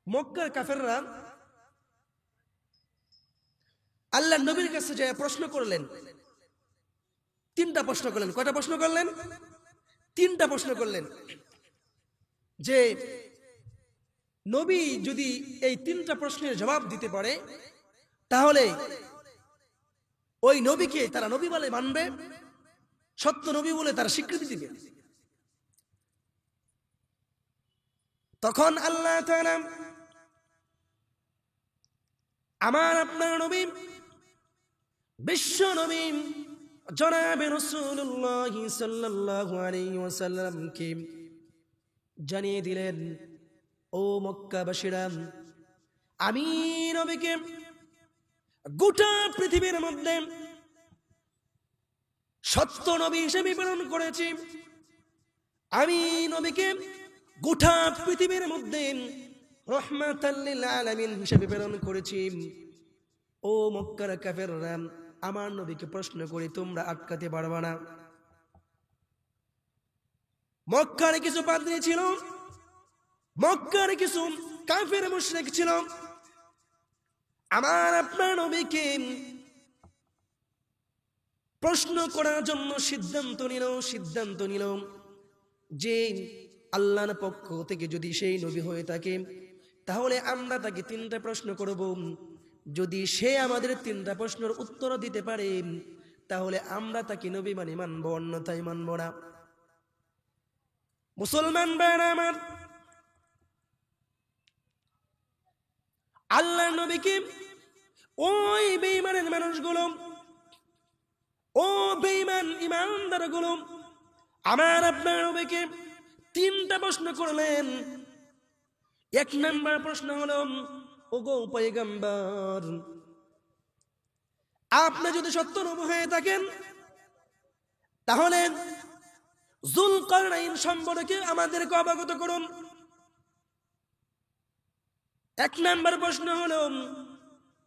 মক্কার কাফেররা আল্লাহ নবীর কাছে যে প্রশ্ন করলেন, তিনটা প্রশ্ন করলেন। কয়টা প্রশ্ন করলেন? তিনটা প্রশ্ন করলেন। যে নবী যদি এই তিনটা প্রশ্নের জবাব দিতে পারে তাহলে ওই নবীকে তারা নবী বলে মানবে, সত্য নবী বলে তারা স্বীকৃতি দিবে। তখন আল্লাহ তাআলা আমার আপনার নবী, বিশ্ব নবী জনাবে রাসূলুল্লাহ সাল্লাল্লাহু আলাইহি ওয়াসাল্লামকে জানিয়ে দিলেন, ও মক্কাবাসীরা, আমি নবীকে গোটা পৃথিবীর মধ্যে সত্য নবী হিসেবে প্রেরণ করেছি। আমি নবীকে গোটা পৃথিবীর মধ্যে রাহমাতাল লিল আলামিন হিসেবে প্রেরণ করেছি। ও মক্কার কাফেররা, আমার নবীকে প্রশ্ন করে তোমরা আটকাতে পারবে না। মক্কার কিছু পাদ্রী ছিল, মক্কার কিছু কাফের মুশরিক ছিল, আমার আপনার নবীকে প্রশ্ন করার জন্য সিদ্ধান্ত নিল যে আল্লাহর পক্ষ থেকে যদি সেই নবী হয়ে থাকে তাহলে আমরা তাকে তিনটা প্রশ্ন করব। যদি সে আমাদের তিনটা প্রশ্নের উত্তর দিতে পারে তাহলে আমরা তাকে নবী মানব, অন্যথায় মানব না। মুসলমান ভাইরা আমার, আল্লাহ নবীকে ওই বেঈমানের মানুষগুলো, ও বেঈমান ইমানদারগুলো আমার আপনার নবীকে তিনটা প্রশ্ন করলেন। এক নাম্বার প্রশ্ন হলো, ওগো পয়গম্বর, আপনি যদি সত্য নবী হয়ে থাকেন তাহলে যুলকারনাইন সম্পর্কে আমাদেরকে অবগত করুন। এক নাম্বার প্রশ্ন হলো,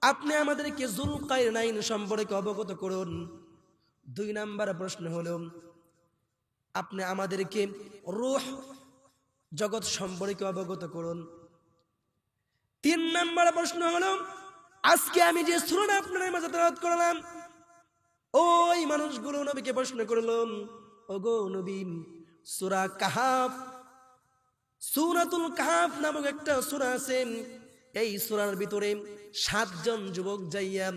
আপনি আমাদেরকে যুলকারনাইন সম্পর্কে অবগত করুন। দুই নাম্বার প্রশ্ন হলো, আপনি আমাদেরকে রূহ জগৎ সম্পর্কে অবগত করুন। তিন নাম্বার প্রশ্ন হলো, আজকে আমি যে সূরাটা আপনাদের মাঝে তেলাওয়াত করলাম, ওই মানুষগুলো নবীকে প্রশ্ন করলো, ওগো নবী, সূরা কাহাফ, সূরাতুল কাহাফ নামক একটা সূরা আছে, এই সূরার ভিতরে 7 জন যুবক যাইয়া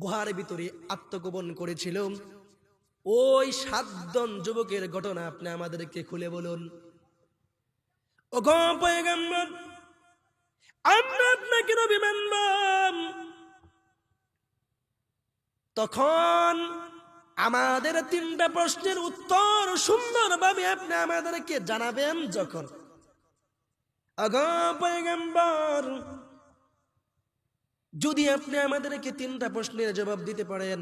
গুহার ভিতরে আত্মগোপন করেছিল। ওই 7 জন যুবকের ঘটনা আপনি আমাদেরকে খুলে বলুন। ওগো পয়গম্বর, আমরা আপনাকে নবী মানব, তখন আমাদের তিনটা প্রশ্নের উত্তর সুন্দরভাবে আপনি আমাদেরকে জানাবেন। যখন ওগো পয়গম্বর, যদি আপনি আমাদেরকে তিনটা প্রশ্নের জবাব দিতে পারেন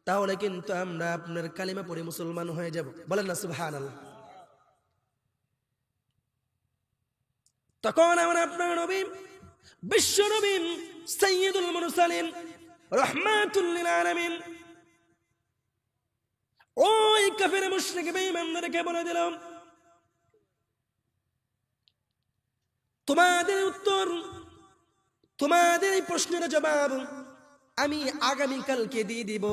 তাহলে কিন্তু আমরা আপনার কালিমা পড়ে মুসলমান হয়ে যাব। বলেন না সুবহানাল্লাহ। তখন আমরা আপনার নবী, বিশ্ব নবী, সাইয়্যিদুল মুরসালিন, রাহমাতুল লিল আলামিন, ওই কাফের মুশরিক বেঈমানদেরকে বলে দিল, তোমাদের উত্তর, তোমাদের এই প্রশ্নের জবাব আমি আগামীকালকে দিয়ে দিব।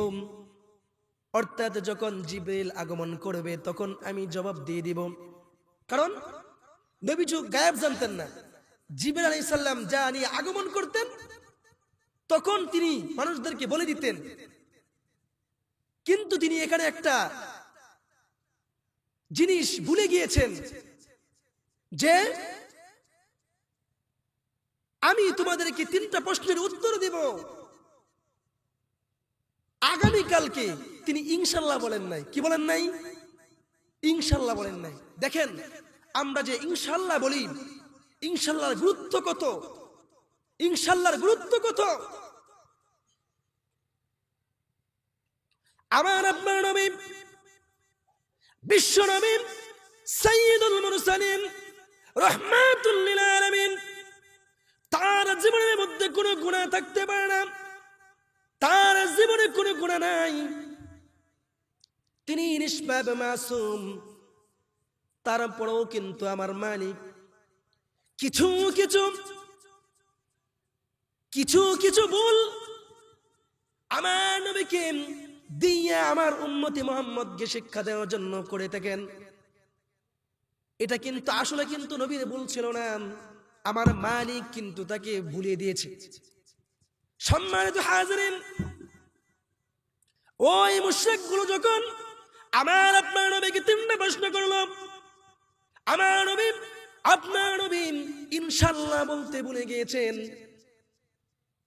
অর্থাৎ যখন জিবরিল আগমন করবে তখন আমি জবাব দিয়ে দিব। কারণ নবী গায়েব জানতেন না। জিবরিল আলাইহিস সালাম যা নিয়ে আগমন করতেন তখন তিনি মানুষদেরকে বলে দিতেন। কিন্তু তিনি এখানে একটা জিনিস ভুলে গিয়েছেন, যে আমি তোমাদেরকে তিনটা প্রশ্নের উত্তর দিব আগামীকালকে। তিনি ইনশাল্লাহ বলেন নাই। কি বলেন নাই? ইনশাল্লাহ বলেন নাই। দেখেন আমরা যে ইনশাল্লাহ বলি, ইনশাল্লাহর গুরুত্ব কত, ইনশাল্লাহর গুরুত্ব কত। আমার আপনার নবী, বিশ্ব নবী, সাইয়্যিদুল মুরসালিন, রাহমাতুল লিল আলামিন, তার জীবনের মধ্যে কোনো গুনাহ থাকতে পারে না, তার জীবনে কোনো গুনাহ নাই, তিনি নিষ্পাপ মাসুম। তারপরেও কিন্তু আমার মালিক কিছু কিছু কিছু কিছু ভুল আমার নবীকে দিয়ে আমার উম্মতি মুহাম্মদকে শিক্ষা দেওয়ার জন্য করে থাকেন। এটা কিন্তু আসলে কিন্তু নবীর ভুল ছিল না, আমার মালিক কিন্তু তাকে ভুলিয়ে দিয়েছে। সম্মানিত হাজিরিন, ওই মুশরিকগুলো যখন আমার আপনার নবীকে তিনটা প্রশ্ন করলো, আমার নবী আপনার নবী ইনশাআল্লাহ বলতে ভুলে গিয়েছেন।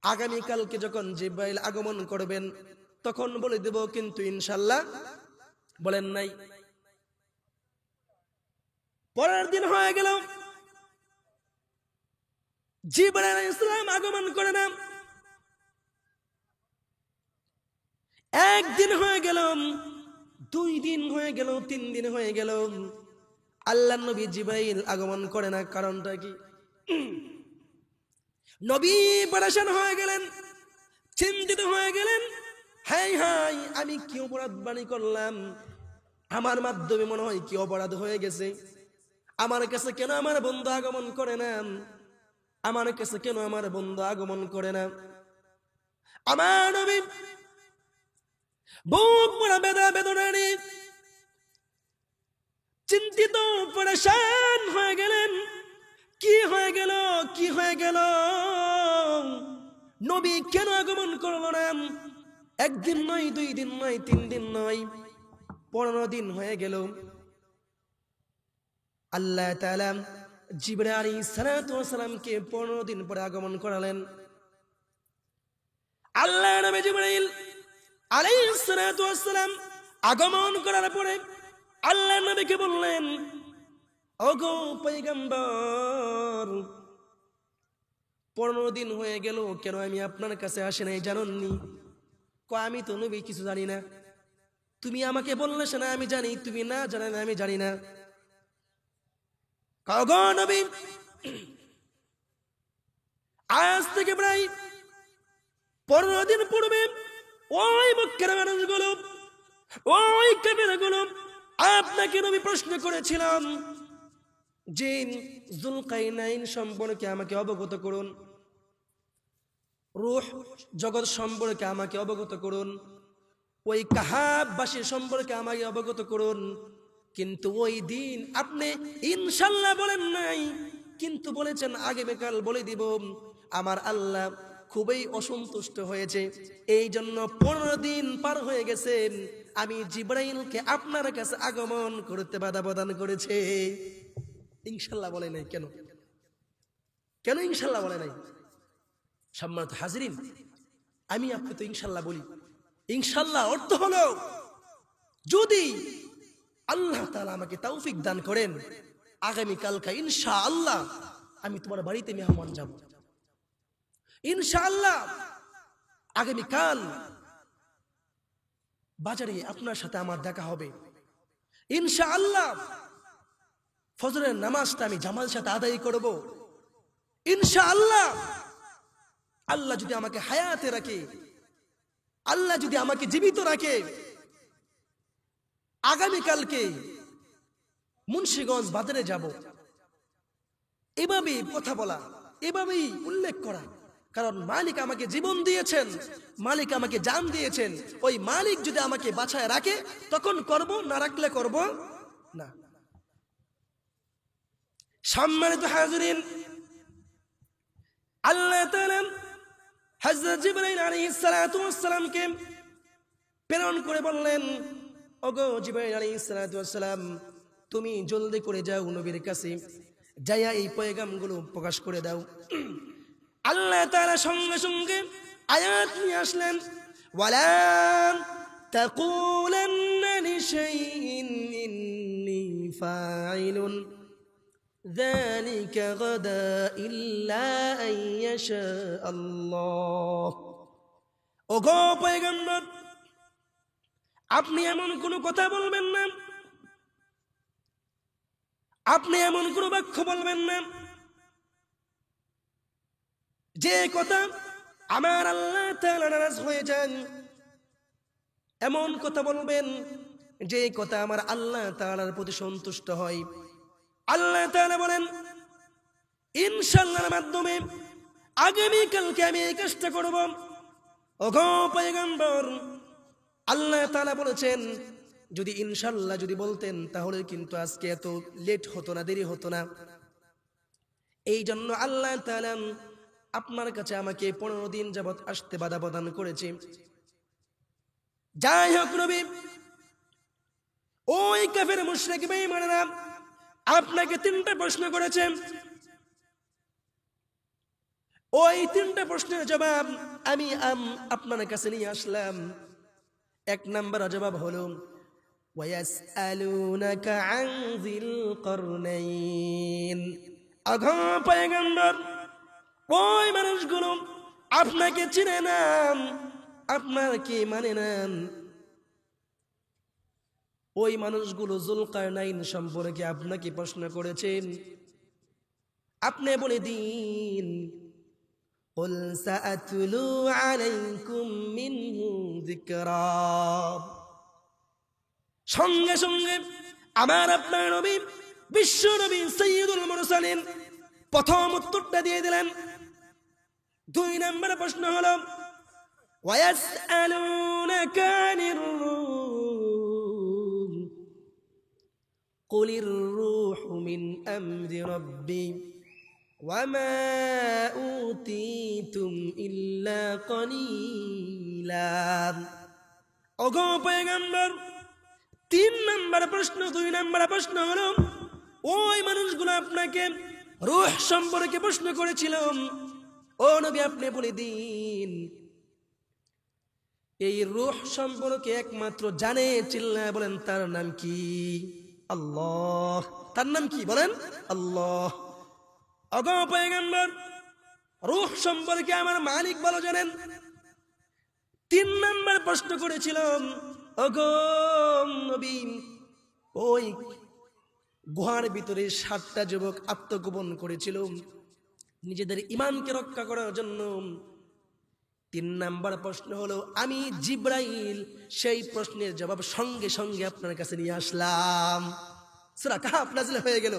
আগামীকালকে যখন জিবরাইল আগমন করবেন তখন বলে দেব, কিন্তু ইনশাআল্লাহ বলেন নাই। পরের দিন হয়ে গেল, জিবরাইল আলাইহিস সালাম আগমন করে না। একদিন হয়ে গেল, 2 দিন হয়ে গেল, 3 দিন হয়ে গেল, আল্লাহর নবী জিবরাইল আগমন করে না। কারণটা কি? নবী পরেশান হয়ে গেলেন, চিন্তিত হয়ে গেলেন। হাই হাই, আমি কি অপরাধ বাণী করলাম? আমার মাধ্যমে মনে হয় কি অপরাধ হয়ে গেছে। আমার কাছে কেন আমার বন্ধু আগমন করে না? আমার কাছে কেন আমার বন্ধু আগমন করে না? আমার নবী বুক ভরা বেদনা নিয়ে চিন্তিত পরেশান হয়ে গেলেন। কি হয়ে গেল, কি হয়ে গেল? নবী কেন আগমন করলো না? 1 দিন নয়, 2 দিন নয়, 3 দিন নয়, 15 দিন হয়ে গেল। আল্লাহ তাআলা জিবরাইল আলাইহিস সালামকে 15 দিন পরে আগমন করালেন। আল্লাহ নবী জিবরাইল আলাইহিস সালাম আগমন করার পরে আল্লাহ নবীকে বললেন, ওগো পয়গম্বর, 15 দিন হয়ে গেল, কেন আমি আপনার কাছে আসি নাই জানেননি? আমি তো নবী কিছু জানি না। তুমি আমাকে বললে না আমি জানি, তুমি না জানেন আমি জানি না। গো নবী, আজ থেকে প্রায় 15 দিন পূর্বে ওই মক্কার মানুষগুলো, ওই কাফেরগুলো আপনাকে নবী প্রশ্ন করেছিলাম যে যুলকারনাইন সম্পর্কে আমাকে অবগত করুন, রূহ জগৎ সম্পর্কে আমাকে অবগত করুন, ওই কাহাববাসী সম্পর্কে আমাকে অবগত করুন। কিন্তু ওই দিন আপনি ইনশাআল্লাহ বলেন নাই, কিন্তু বলেছেন আগামীকাল বলে দিব। আমার আল্লাহ খুবই অসন্তুষ্ট হয়েছে, এই জন্য 15 দিন পার হয়ে গেছে, আমি জিবরাইলকে আপনার কাছে আগমন করতে বাধা প্রদান করেছে। ইনশাআল্লাহ বলে নাই কেন? কেন ইনশাআল্লাহ বলে নাই? সম্মানিত হাজিরিন, আমি আপনি তো ইনশাআল্লাহ বলি। ইনশাআল্লাহ অর্থ হলো, যদি আল্লাহ তাআলা আমাকে তৌফিক দান করেন, আগামীকালকে ইনশাআল্লাহ আমি তোমার বাড়িতে মেহমান যাব। ইনশাআল্লাহ আগামীকাল বাজারে আপনার সাথে আমার দেখা হবে। ইনশাআল্লাহ ফজরের নামাজটা আমি জামাতের সাথে আদায় করব। ইনশাআল্লাহ আল্লাহ যদি আমাকে হায়াতে রাখে, আল্লাহ যদি আমাকে জীবিত রাখে, আগামীকালকে মুন্সিগঞ্জ বাজারে যাব। এভাবেই কথা বলা, এভাবেই উল্লেখ করা। কারণ মালিক আমাকে জীবন দিয়েছেন, মালিক আমাকে জান দিয়েছেন। ওই মালিক যদি আমাকে বাঁচায় রাখে তখন করব, না রাখলে করব না। সম্মানিত হাজিরিন, আল্লাহ তাআলা হযরত জিবরাইল আলাইহিস সালামকে প্রেরণ করে বললেন, ওগো জিবরাইল আলাইহিস সালাম, তুমি জলদি করে যাও নবীর কাছে, যাইয়া এই পয়গামগুলো প্রকাশ করে দাও। আল্লাহ তাআলা সঙ্গে সঙ্গে আয়াত নিয়ে আসলেন, ওয়ালা তাকুলান্না লিশাইইন ইন্নী ফাইলুন যালিকা গাদা ইল্লা আইয়াশা আল্লাহ। ওগো পয়গম্বর, আপনি এমন কোন কথা বলবেন না, আপনি এমন কোন বাক্য বলবেন না যে কথা আমার আল্লাহ তাআলা নারাজ হয়ে যান। এমন কথা বলবেন যে কথা আমার আল্লাহ তাআলার প্রতি সন্তুষ্ট হয়। আল্লাহ তাআলা বলেন, ইনশাআল্লাহর মাধ্যমে আগামীকালকে আমি এই কাজটা করব। ওগো পয়গম্বর, আল্লাহ তাআলা বলেছেন যদি ইনশাআল্লাহ যদি বলতেন তাহলে কিন্তু আজকে এত লেট হতো না, দেরি হতো না। এই জন্য আল্লাহ তাআলা আপনার কাছে আমাকে 15 দিন যাবত আসতে বাধা প্রদান করেছে। যাই হোক নবী, ওই কাফের মুশরিক বেঈমানেরা আপনাকে 3টা প্রশ্ন করেছে। ওই 3টা প্রশ্নের জবাব আমি আপনার কাছে নিয়ে আসলাম। 1 নাম্বার জবাব হলো ওয়ায়াসআলুনাকা আন যিল করনাইন। আঘা পয়গম্বর, ওই মানুষগুলো আপনাকে চিনে না, আপনার কি মানে না। ওই মানুষগুলো যুলকারনাইন সম্পর্কে আপনাকে প্রশ্ন করেছেন। আপনি বলে দিন কুল সাআতুলু আলাইকুম মিনহু যিকরা। সঙ্গে সঙ্গে আমার আপনার নবী, বিশ্ব নবী সাইয়্যিদুল মুরসালিন প্রথম উত্তরটা দিয়ে দিলেন। 2 নম্বর প্রশ্ন হলো ওয়ায়াসআলুনাকা আনির রূহ কুলির রূহু মিন আমরি রাব্বি ওয়ামা উতীতুম ইল্লা কলিলা। ওগো পয়গম্বর, 3 নম্বর প্রশ্ন, 2 নম্বর প্রশ্ন হলো ওই মানুষগুলো আপনাকে রূহ সম্পর্কে প্রশ্ন করেছিল। ও নবী, আপনি বলে দিন এই রূহ সম্পর্কে একমাত্র জানে, চিল্লায় বলেন তার নাম কি? আল্লাহ। তার নাম কি বলেন? আল্লাহ। ওগো পয়গম্বর, রূহ সম্পর্কে আমার মালিক ভালো জানেন। 3 নম্বর প্রশ্ন করেছিলাম, ওগো নবী, ওই গুহার ভিতরে 7টা যুবক আত্মগোপন করেছিল নিজেদের ঈমানকে রক্ষা করার জন্য। 3 নম্বর প্রশ্ন হলো আমি জিবরাইল সেই প্রশ্নের জবাব সঙ্গে সঙ্গে আপনার কাছে নিয়ে আসলাম। সূরা কাহফ নাযিল হয়ে গেল।